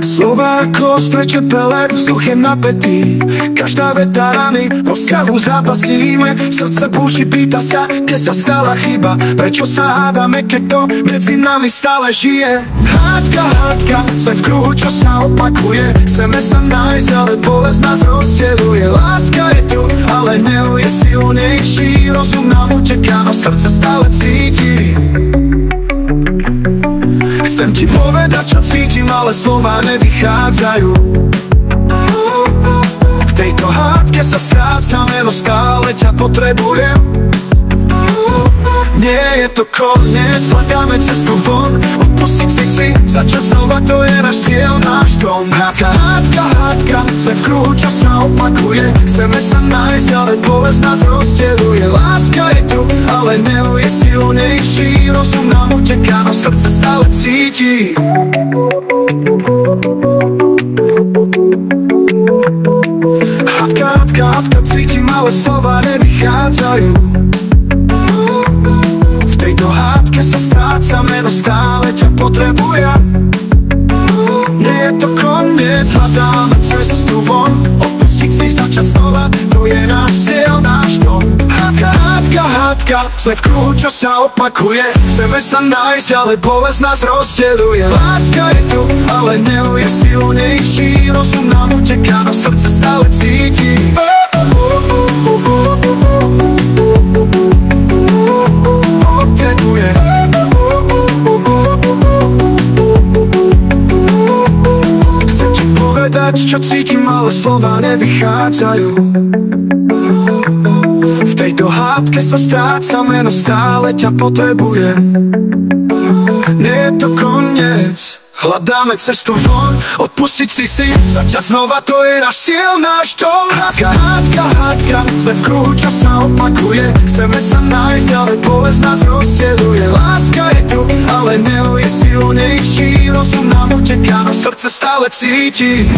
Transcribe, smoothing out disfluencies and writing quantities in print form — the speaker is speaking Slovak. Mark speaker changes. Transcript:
Speaker 1: Slova ako ostreče pelet, vzduch je napätý. Každá veta rany, vo vzťahu zápasíme. Srdce búši, pýta sa, kde sa stala chyba. Prečo sa hádame, keď to medzi nami stále žije? Hádka, hádka, sme v kruhu, čo sa opakuje. Chceme sa nájsť, ale bolesť nás rozdeľuje. Láska je tu, ale hnev je silnejší. Rozum nám uteká, no srdce stále cíti. Chcem ti povedať, čo cítim, ale slova nevychádzajú. V tejto hádke sa strácame, no stále ťa potrebujem. Nie je to koniec, hľadáme cestu von. Odpustiť si, začať znova, to je náš cieľ, náš dom. Hádka, hádka, hádka, sme v kruhu, čo sa opakuje. Chceme sa nájsť, ale bolesť nás rozdeľuje. Láska je tu, ale hnev je silnejší. Rozum nám uteká, no srdce stále cíti. Hádka, hádka, hádka, cítim, ale slova nevychádzajú. V tejto hádke sa strácame, no stále ťa potrebujem. Nie je to koniec, hľadáme cestu von. Odpustiť si, začať znova, to je náš cieľ, náš dom. Hádka, hádka, hádka, sme v kruhu, čo sa opakuje. Chceme sa nájsť, ale bolesť nás rozdeľuje. Láska je tu, ale hnev je silnejší. Rozum nám uteká, no srdce stále cíti. Chcem ti povedať, čo cítim, ale slova nevychádzajú. V tejto hádke sa strácame, no stále ťa potrebujem. Nie je to koniec, hľadáme cestu von. Odpustiť si, začať znova, to je náš cieľ, náš dom. Hádka, hádka, hádka, sme v kruhu, čo sa opakuje. Chceme sa nájsť, ale bolesť nás rozdeľuje. Láska je tu, ale hnev je silnejší. Rozum nám uteká, no srdce stále cíti.